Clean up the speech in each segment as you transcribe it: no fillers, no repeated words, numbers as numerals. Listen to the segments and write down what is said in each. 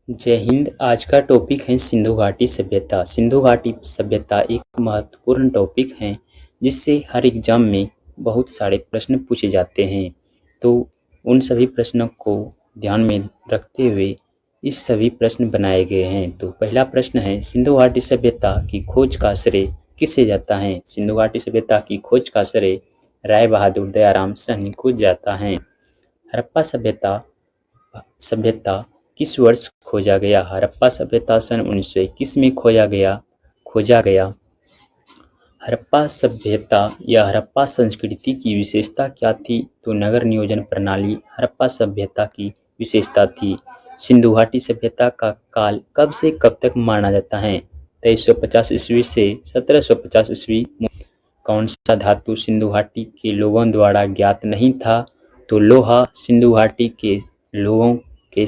जय हिंद। आज का टॉपिक है सिंधु घाटी सभ्यता। सिंधु घाटी सभ्यता एक महत्वपूर्ण टॉपिक है जिससे हर एग्जाम में बहुत सारे प्रश्न पूछे जाते हैं। तो उन सभी प्रश्नों को ध्यान में रखते हुए इस सभी प्रश्न बनाए गए हैं। तो पहला प्रश्न है, सिंधु घाटी सभ्यता की खोज का श्रेय किसे जाता है? सिंधु घाटी सभ्यता की खोज का श्रेय राय बहादुर दयाराम साहनी को जाता है। हड़प्पा सभ्यता सभ्यता किस वर्ष खोजा गया? हड़प्पा सभ्यता सन 1921 में खोजा गया। हड़प्पा सभ्यता या हड़प्पा संस्कृति की विशेषता क्या थी? तो नगर नियोजन प्रणाली हड़प्पा सभ्यता की विशेषता थी। सिंधु घाटी सभ्यता का काल कब से कब तक माना जाता है? 2350 ईस्वी से 1750 ईस्वी। कौन सा धातु सिंधु घाटी के लोगों द्वारा ज्ञात नहीं था? तो लोहा। सिंधु घाटी के लोगों के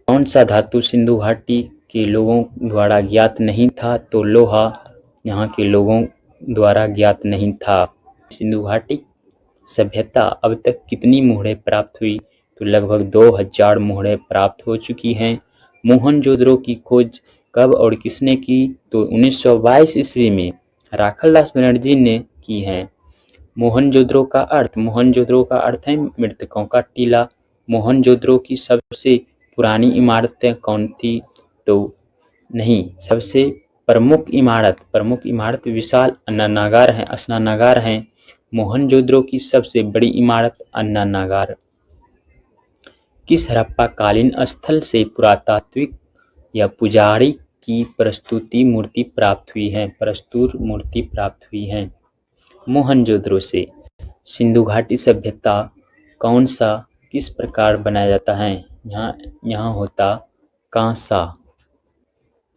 कौन सा धातु सिंधु घाटी के लोगों द्वारा ज्ञात नहीं था? तो लोहा यहाँ के लोगों द्वारा ज्ञात नहीं था। सिंधु घाटी सभ्यता अब तक कितनी मुहरें प्राप्त हुई? तो लगभग 2000 मुहरें प्राप्त हो चुकी हैं। मोहनजोदड़ो की खोज कब और किसने की? तो 1922 ईस्वी में राखालदास बनर्जी ने की है। मोहनजोदड़ो का अर्थ है मृतकों का टीला। मोहनजोदड़ो की सबसे पुरानी इमारतें कौन थी? तो नहीं, सबसे प्रमुख इमारत विशाल स्नानागार है। मोहनजोदड़ो की सबसे बड़ी इमारत अन्नानागार। किस हड़प्पा कालीन स्थल से पुरातात्विक या पुजारी की प्रस्तुत मूर्ति प्राप्त हुई है? मोहनजोदड़ो से। सिंधु घाटी सभ्यता किस प्रकार बनाया जाता है? यहाँ होता कांसा।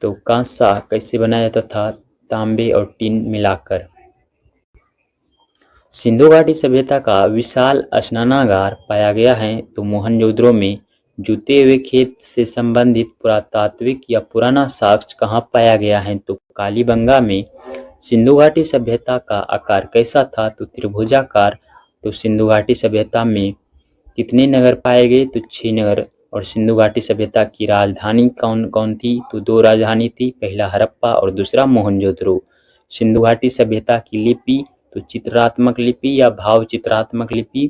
तो कांसा कैसे बनाया जाता था? तांबे और टिन मिलाकर। सिंधु घाटी सभ्यता का विशाल स्नानागार पाया गया है। तो मोहनजोदड़ो में। जुते हुए खेत से संबंधित पुरातात्विक या पुराना साक्ष्य कहाँ पाया गया है? तो कालीबंगा में। सिंधु घाटी सभ्यता का आकार कैसा था? तो त्रिभुजाकार। तो सिंधु घाटी सभ्यता में कितने नगर पाए गए? तो 6 नगर। और सिंधु घाटी सभ्यता की राजधानी कौन कौन थी? तो 2 राजधानी थी, पहला हड़प्पा और दूसरा मोहनजोदड़ो। सिंधु घाटी सभ्यता की लिपि तो चित्रात्मक लिपि या भाव चित्रात्मक लिपि,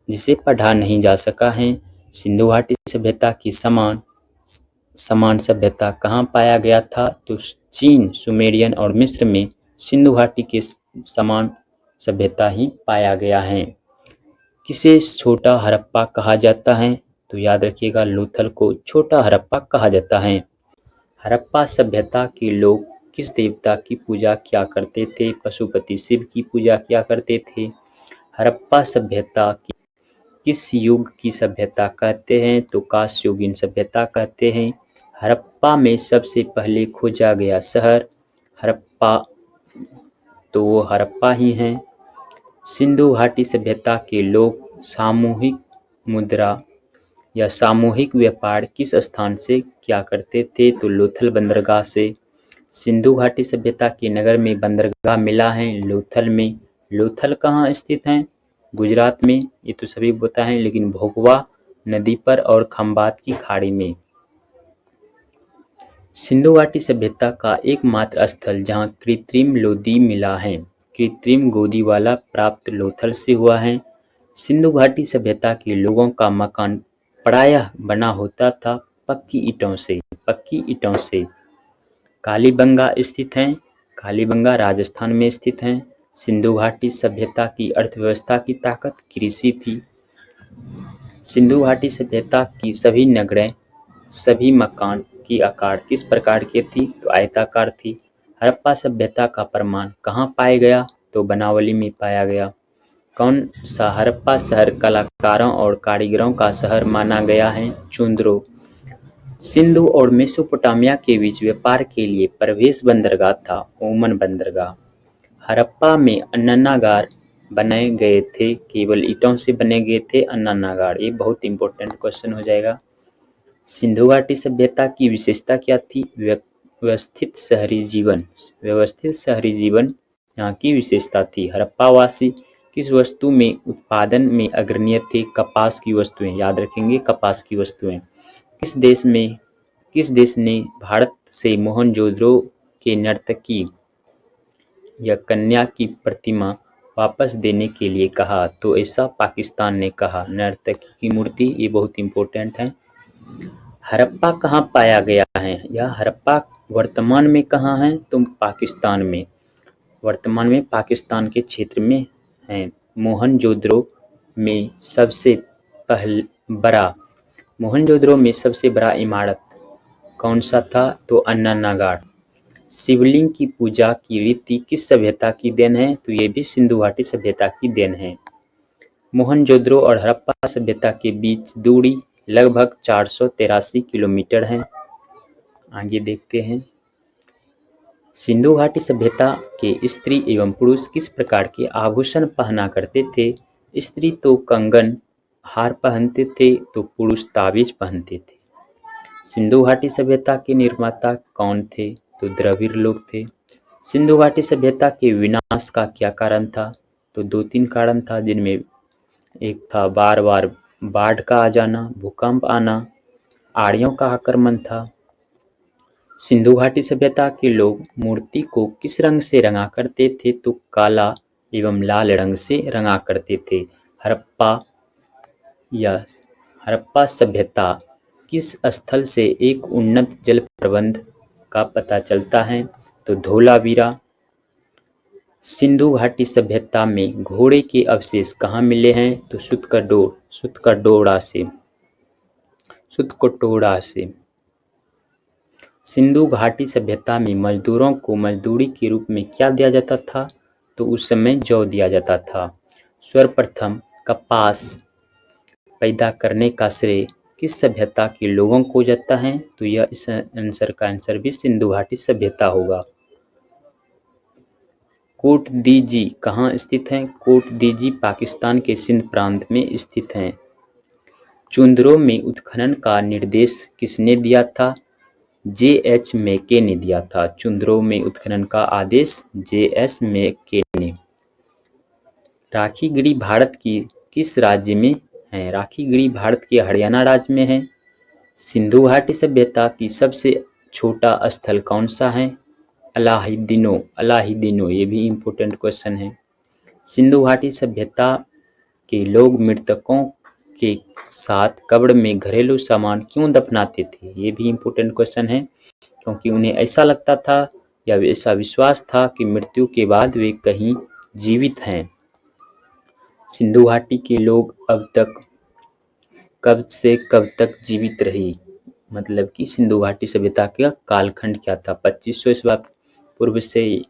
जिसे पढ़ा नहीं जा सका है। सिंधु घाटी सभ्यता की समान सभ्यता कहाँ पाया गया था? तो चीन, सुमेरियन और मिस्र में सिंधु घाटी के समान सभ्यता ही पाया गया है। किसे छोटा हड़प्पा कहा जाता है? तो याद रखिएगा, लोथल को छोटा हड़प्पा कहा जाता है। हड़प्पा सभ्यता के लोग किस देवता की पूजा किया करते थे? पशुपति शिव की पूजा किया करते थे। हड़प्पा सभ्यता की किस युग की सभ्यता कहते हैं? तो कांस्ययुगीन सभ्यता कहते हैं। हड़प्पा में सबसे पहले खोजा गया शहर हड़प्पा, तो वो हड़प्पा ही है। सिंधु घाटी सभ्यता के लोग सामूहिक मुद्रा या सामूहिक व्यापार किस स्थान से किया करते थे? तो लोथल बंदरगाह से। सिंधु घाटी सभ्यता के नगर में बंदरगाह मिला है लोथल में। लोथल कहाँ स्थित है? गुजरात में। ये तो सभी पता है, लेकिन भोगवा नदी पर और खंबात की खाड़ी में। सिंधु घाटी सभ्यता का एकमात्र स्थल जहाँ कृत्रिम लोदी मिला है, कृत्रिम गोदी वाला प्राप्त लोथल से हुआ है। सिंधु घाटी सभ्यता के लोगों का मकान प्रायः बना होता था पक्की ईंटों से। कालीबंगा स्थित है। कालीबंगा राजस्थान में स्थित है। सिंधु घाटी सभ्यता की अर्थव्यवस्था की ताकत कृषि थी। सिंधु घाटी सभ्यता की सभी नगरें, सभी मकान की आकार किस प्रकार की थी? तो आयताकार थी। हड़प्पा सभ्यता का प्रमाण कहाँ पाया गया? तो बनावली में पाया गया। कौन सा हड़प्पा शहर कलाकारों और कारीगरों का शहर माना गया है? चुंद्रो। सिंधु और मेसोपोटामिया के बीच व्यापार के लिए प्रवेश बंदरगाह था ओमन बंदरगाह। हड़प्पा में अन्नानागार बनाए गए थे, केवल ईंटों से बने गए थे अन्नानागार। ये बहुत इंपॉर्टेंट क्वेश्चन हो जाएगा। सिंधु घाटी सभ्यता की विशेषता क्या थी? व्यवस्थित शहरी जीवन यहाँ की विशेषता थी। हड़प्पावासी किस वस्तु में उत्पादन में अग्रणी थे? कपास की वस्तुएं। याद रखेंगे, कपास की वस्तुएं। किस देश में किस देश ने भारत से मोहनजोदड़ो के नर्तकी या कन्या की प्रतिमा वापस देने के लिए कहा? तो ऐसा पाकिस्तान ने कहा। नर्तकी की मूर्ति ये बहुत इम्पोर्टेंट है। हड़प्पा कहाँ पाया गया है? यह हड़प्पा वर्तमान में कहाँ है? तो पाकिस्तान में। वर्तमान में पाकिस्तान के क्षेत्र में है। मोहनजोदड़ो में सबसे बड़ा मोहनजोदड़ो में सबसे बड़ा इमारत कौन सा था? तो अन्नानागार। शिवलिंग की पूजा की रीति किस सभ्यता की देन है? तो ये भी सिंधु घाटी सभ्यता की देन है। मोहनजोदड़ो और हड़प्पा सभ्यता के बीच दूरी लगभग 483 किलोमीटर है। आगे देखते हैं। सिंधु घाटी सभ्यता के स्त्री एवं पुरुष किस प्रकार के आभूषण पहना करते थे? स्त्री तो कंगन हार पहनते थे तो पुरुष ताबीज पहनते थे। सिंधु घाटी सभ्यता के निर्माता कौन थे? तो द्रविड़ लोग थे। सिंधु घाटी सभ्यता के विनाश का क्या कारण था? तो 2-3 कारण था, जिनमें एक था बार बार बाढ़ का आ जाना, भूकंप आना, आर्यों का आक्रमण था। सिंधु घाटी सभ्यता के लोग मूर्ति को किस रंग से रंगा करते थे? तो काला एवं लाल रंग से रंगा करते थे। हड़प्पा सभ्यता किस स्थल से एक उन्नत जल प्रबंध का पता चलता है? तो धोलावीरा। सिंधु घाटी सभ्यता में घोड़े के अवशेष कहाँ मिले हैं? तो सुतकोटोड़ा से। सिंधु घाटी सभ्यता में मजदूरों को मजदूरी के रूप में क्या दिया जाता था? तो उस समय जौ दिया जाता था। सर्वप्रथम कपास पैदा करने का श्रेय किस सभ्यता के लोगों को जाता है? तो यह इस आंसर का आंसर भी सिंधु घाटी सभ्यता होगा। कोटदीजी कहाँ स्थित है? कोटदीजी पाकिस्तान के सिंध प्रांत में स्थित है। चुंदरों में उत्खनन का निर्देश किसने दिया था? जे.एच. मैके ने दिया था। चुंदरों में उत्खनन का आदेश जे.एस. मैके ने। राखीगढ़ी भारत की किस राज्य में है? राखीगढ़ी भारत के हरियाणा राज्य में है। सिंधु घाटी सभ्यता की सबसे छोटा स्थल कौन सा है? अलाहीदिनो। ये भी इम्पोर्टेंट क्वेश्चन है। सिंधु घाटी सभ्यता के लोग मृतकों के साथ कब्र में घरेलू सामान क्यों दफनाते थे? ये भी इम्पोर्टेंट क्वेश्चन है, क्योंकि उन्हें ऐसा लगता था या ऐसा विश्वास था कि मृत्यु के बाद वे कहीं जीवित हैं। सिंधु घाटी के लोग अब तक कब से कब तक जीवित रही? मतलब कि सिंधु घाटी सभ्यता का कालखंड क्या था? 2500 ईस्वी पूर्व से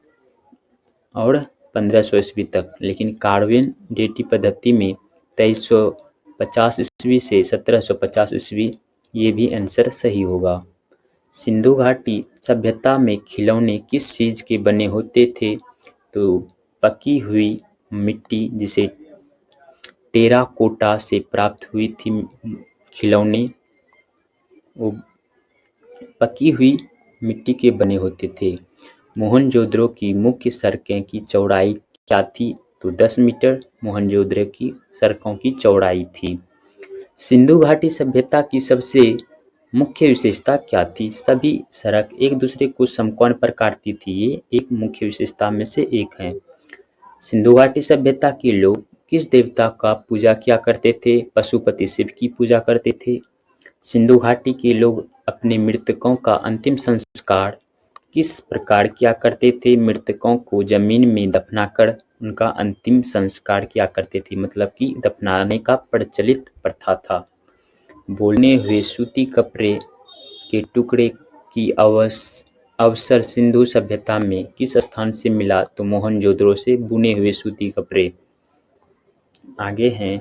और 1500 ईस्वी तक। लेकिन कार्बन डेटिंग पद्धति में 2350 ईस्वी से 1750 ईस्वी, ये भी आंसर सही होगा। सिंधु घाटी सभ्यता में खिलौने किस चीज के बने होते थे? तो पकी हुई मिट्टी, जिसे टेराकोटा से प्राप्त हुई थी खिलौने, वो पकी हुई मिट्टी के बने होते थे। मोहनजोदड़ो की मुख्य सड़कें की चौड़ाई क्या थी? तो 10 मीटर मोहनजोदड़ो की सड़कों की चौड़ाई थी। सिंधु घाटी सभ्यता की सबसे मुख्य विशेषता क्या थी? सभी सड़क एक दूसरे को समकोण पर काटती थी। ये एक मुख्य विशेषता में से एक है। सिंधु घाटी सभ्यता के लोग किस देवता का पूजा किया करते थे? पशुपति शिव की पूजा करते थे। सिंधु घाटी के लोग अपने मृतकों का अंतिम संस्कार किस प्रकार किया करते थे? मृतकों को जमीन में दफनाकर उनका अंतिम संस्कार किया करते थे, मतलब कि दफनाने का प्रचलित प्रथा था। बोलने हुए सूती कपड़े के टुकड़े की अवसर सिंधु सभ्यता में किस स्थान से मिला? तो मोहनजोदड़ो से बुने हुए सूती कपड़े। आगे हैं,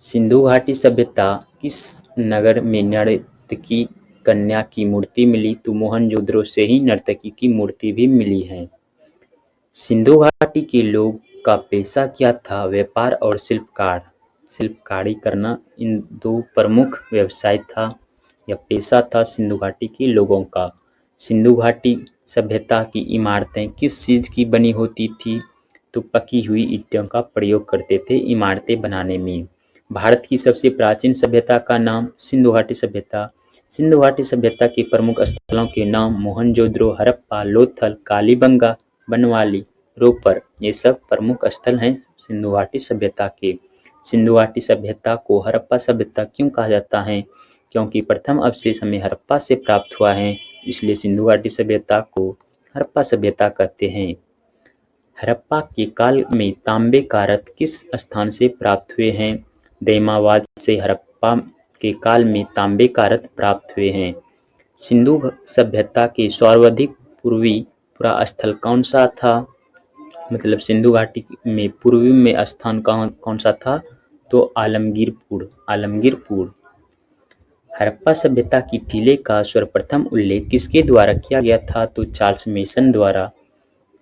सिंधु घाटी सभ्यता किस नगर में नर्तकी कन्या की मूर्ति मिली? तो मोहनजोदड़ो से ही नर्तकी की मूर्ति भी मिली है। सिंधु घाटी के लोग का पेशा क्या था? व्यापार और शिल्पकारी करना, इन दो प्रमुख व्यवसाय था या पेशा था सिंधु घाटी के लोगों का। सिंधु घाटी सभ्यता की इमारतें किस चीज की बनी होती थी? तो पकी हुई ईंटों का प्रयोग करते थे इमारतें बनाने में। भारत की सबसे प्राचीन सभ्यता का नाम सिंधु घाटी सभ्यता सिंधु घाटी सभ्यता के प्रमुख स्थलों के नाम मोहनजोदड़ो, हड़प्पा, लोथल, कालीबंगा, बनवाली, रोपर, ये सब प्रमुख स्थल हैं सिंधु घाटी सभ्यता के। सिंधु घाटी सभ्यता को हड़प्पा सभ्यता क्यों कहा जाता है? क्योंकि प्रथम अवशेष हमें हड़प्पा से प्राप्त हुआ है, इसलिए सिंधु घाटी सभ्यता को हड़प्पा सभ्यता कहते हैं। हड़प्पा के काल में तांबे का रथ किस स्थान से प्राप्त हुए हैं? दैमाबाद से हड़प्पा के काल में तांबे का रथ प्राप्त हुए हैं। सिंधु सभ्यता के सर्वाधिक पूर्वी स्थल कौन सा था? मतलब सिंधु घाटी में पूर्वी में स्थान कौन सा था? तो आलमगीरपुर। हड़प्पा सभ्यता की टीले का सर्वप्रथम उल्लेख किसके द्वारा किया गया था? तो चार्ल्स मेसन द्वारा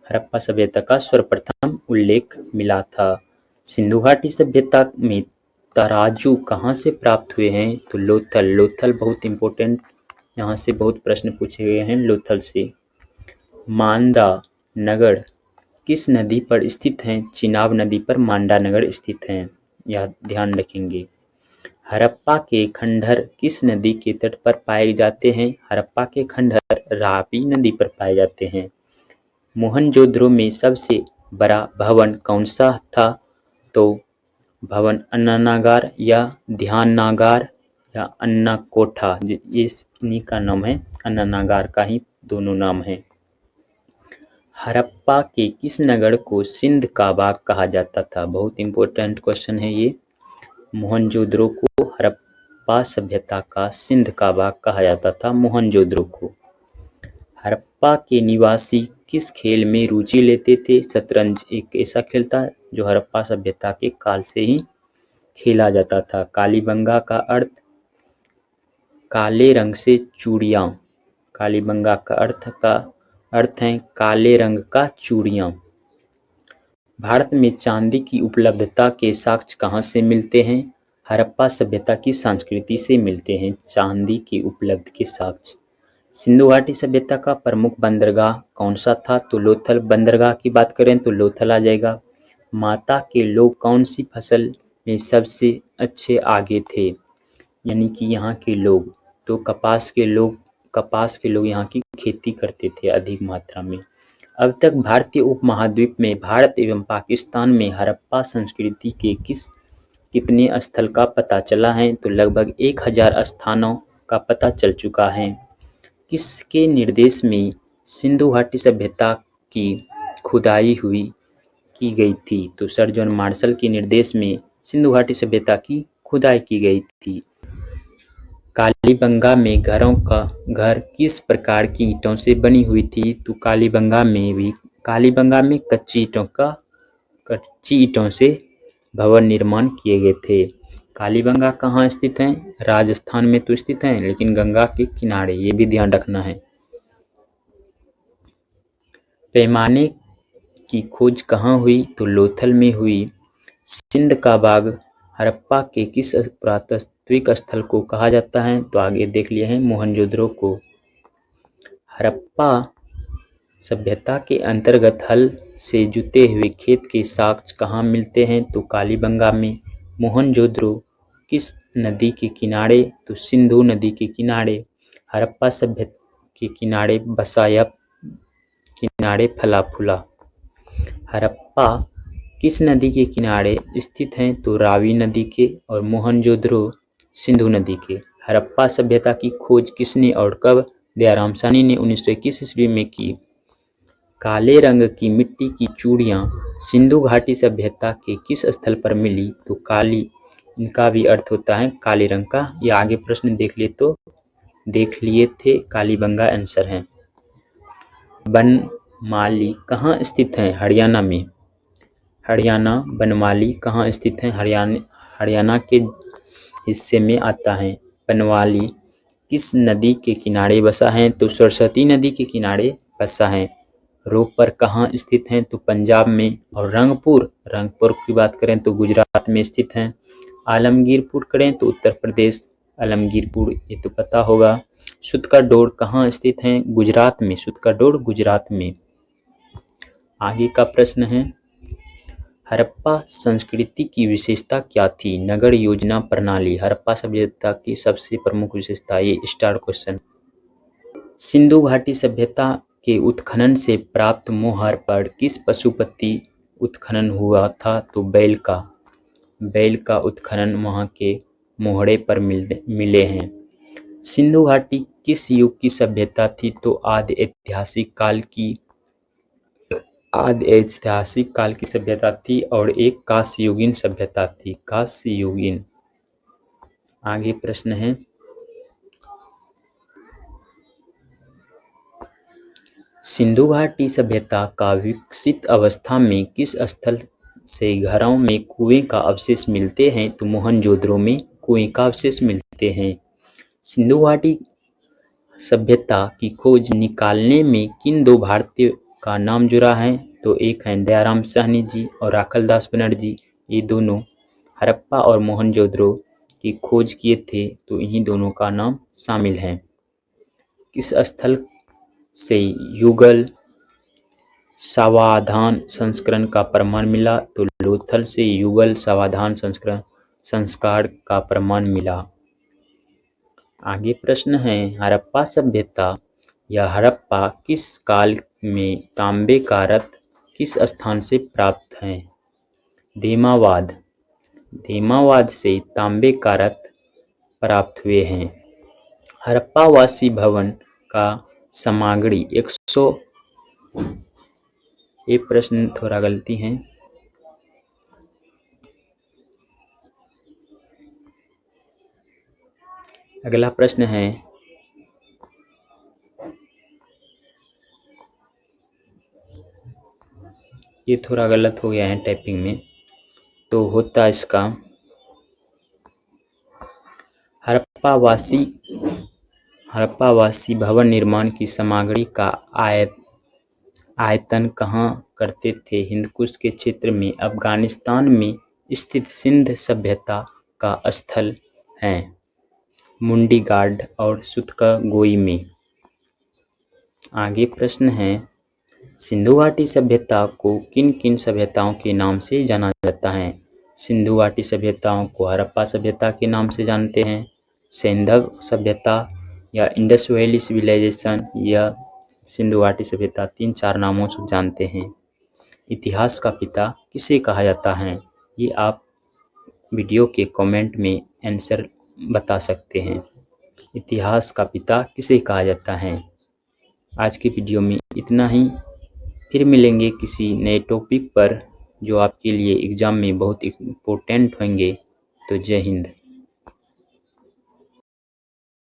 हड़प्पा सभ्यता का सर्वप्रथम उल्लेख मिला था। सिंधु घाटी सभ्यता में तराजू कहाँ से प्राप्त हुए हैं? तो लोथल बहुत इंपॉर्टेंट, यहाँ से बहुत प्रश्न पूछे गए हैं लोथल से। मांडा नगर किस नदी पर स्थित है? चिनाब नदी पर मांडा नगर स्थित है, यह ध्यान रखेंगे। हड़प्पा के खंडहर किस नदी के तट पर पाए जाते हैं? हड़प्पा के खंडहर रावी नदी पर पाए जाते हैं। मोहनजोदड़ो में सबसे बड़ा भवन कौन सा था? तो भवन अन्नानागार या ध्यानागार या अन्नाकोठा, ये इन्हीं का नाम है, अन्नानागार का ही दोनों नाम है। हड़प्पा के किस नगर को सिंध का बाग कहा जाता था? बहुत इंपॉर्टेंट क्वेश्चन है ये। मोहनजोदड़ो को हड़प्पा सभ्यता का सिंध का बाग कहा जाता था, मोहनजोदड़ो को। हड़प्पा के निवासी किस खेल में रुचि लेते थे? शतरंज एक ऐसा खेल था जो हड़प्पा सभ्यता के काल से ही खेला जाता था। कालीबंगा का अर्थ काले रंग से चूड़ियाँ। कालीबंगा का अर्थ है काले रंग का चूड़ियाँ। भारत में चांदी की उपलब्धता के साक्ष्य कहाँ से मिलते हैं? हड़प्पा सभ्यता की संस्कृति से मिलते हैं चांदी की उपलब्ध के साक्ष्य। सिंधु घाटी सभ्यता का प्रमुख बंदरगाह कौन सा था? तो लोथल। बंदरगाह की बात करें तो लोथल आ जाएगा। माता के लोग कौन सी फसल में सबसे अच्छे आगे थे? यानी कि यहाँ के लोग, तो कपास के लोग यहाँ की खेती करते थे अधिक मात्रा में। अब तक भारतीय उपमहाद्वीप में भारत एवं पाकिस्तान में हड़प्पा संस्कृति के कितने स्थल का पता चला है? तो लगभग 1000 स्थानों का पता चल चुका है। किसके निर्देश में सिंधु घाटी सभ्यता की खुदाई की गई थी? तो सर जॉन मार्शल के निर्देश में सिंधु घाटी सभ्यता की खुदाई की गई थी। कालीबंगा में घर किस प्रकार की ईंटों से बनी हुई थी? तो कालीबंगा में कच्ची ईंटों से भवन निर्माण किए गए थे। कालीबंगा कहाँ स्थित है? राजस्थान में तो स्थित है, लेकिन गंगा के किनारे, ये भी ध्यान रखना है। पैमाने की खोज कहाँ हुई? तो लोथल में हुई। सिंध का बाग हड़प्पा के किस पुरातात्विक स्थल को कहा जाता है? तो आगे देख लिए हैं मोहनजोदड़ो को। हड़प्पा सभ्यता के अंतर्गत हल से जुते हुए खेत के साक्ष्य कहाँ मिलते हैं? तो कालीबंगा में। मोहनजोदड़ो किस नदी के किनारे? तो सिंधु नदी के किनारे। हड़प्पा सभ्यता के किनारे बसा या किनारे फला फूला। हड़प्पा किस नदी के किनारे स्थित हैं? तो रावी नदी के, और मोहनजोदड़ो सिंधु नदी के। हड़प्पा सभ्यता की खोज किसने और कब? दयाराम साहनी ने 1921 ईस्वी में की। काले रंग की मिट्टी की चूड़ियाँ सिंधु घाटी सभ्यता के किस स्थल पर मिली? तो काली, इनका भी अर्थ होता है काले रंग का। ये आगे प्रश्न देख लिए थे, कालीबंगा आंसर है। बनमाली कहाँ स्थित है? हरियाणा में। बनमाली कहाँ स्थित है? हरियाणा के हिस्से में आता है। बनवाली किस नदी के किनारे बसा है? तो सरस्वती नदी के किनारे बसा है। रोपर कहाँ स्थित है? तो पंजाब में। और रंगपुर की बात करें तो गुजरात में स्थित है। आलमगीरपुर करें तो उत्तर प्रदेश, आलमगीरपुर ये तो पता होगा। सूत का डोर कहाँ स्थित है? गुजरात में। सूत का डोर गुजरात में। आगे का प्रश्न है, हड़प्पा संस्कृति की विशेषता क्या थी? नगर योजना प्रणाली हड़प्पा सभ्यता की सबसे प्रमुख विशेषता। ये स्टार क्वेश्चन। सिंधु घाटी सभ्यता के उत्खनन से प्राप्त मोहर पर किस पशुपति उत्खनन हुआ था? तो बैल का उत्खनन वहाँ के मोहड़े पर मिले हैं। सिंधु घाटी किस युग की सभ्यता थी? तो आदि ऐतिहासिक काल की सभ्यता थी और एक कांस्ययुगीन सभ्यता थी। कांस्ययुगीन। आगे प्रश्न है, सिंधु घाटी सभ्यता का विकसित अवस्था में किस स्थल से घरों में कुएं का अवशेष मिलते हैं? तो मोहनजोदड़ो में कुएं का अवशेष मिलते हैं। सिंधु घाटी सभ्यता की खोज निकालने में किन दो भारतीय का नाम जुड़ा है? तो एक है दयाराम साहनी जी और राखलदास बनर्जी। ये दोनों हड़प्पा और मोहनजोदड़ो की खोज किए थे, तो इन्हीं दोनों का नाम शामिल है। किस स्थल से युगल सावधान संस्करण का प्रमाण मिला? तो लोथल से युगल सावधान संस्कार का प्रमाण मिला। आगे प्रश्न है, हड़प्पा सभ्यता या हड़प्पा किस काल में तांबे का रथ किस स्थान से प्राप्त है? धेमावाद से तांबे का रथ प्राप्त हुए हैं। हड़प्पावासी भवन का सामग्री 100। ये प्रश्न थोड़ा गलती है। अगला प्रश्न है, ये थोड़ा गलत हो गया है टाइपिंग में, तो होता इसका हड़प्पावासी भवन निर्माण की सामग्री का आयतन कहाँ करते थे? हिंदकुश के क्षेत्र में अफगानिस्तान में स्थित सिंध सभ्यता का स्थल है मुंडीगाड और सुतकगोई में। आगे प्रश्न है, सिंधु घाटी सभ्यता को किन किन सभ्यताओं के नाम से जाना जाता है? सिंधु घाटी सभ्यताओं को हड़प्पा सभ्यता के नाम से जानते हैं, सैंधव सभ्यता या इंडस वैली सिविलाइजेशन या सिंधु घाटी सभ्यता, 3-4 नामों से जानते हैं। इतिहास का पिता किसे कहा जाता है? ये आप वीडियो के कमेंट में आंसर बता सकते हैं। इतिहास का पिता किसे कहा जाता है? आज की वीडियो में इतना ही। फिर मिलेंगे किसी नए टॉपिक पर जो आपके लिए एग्ज़ाम में बहुत इम्पोर्टेंट होंगे। तो जय हिंद।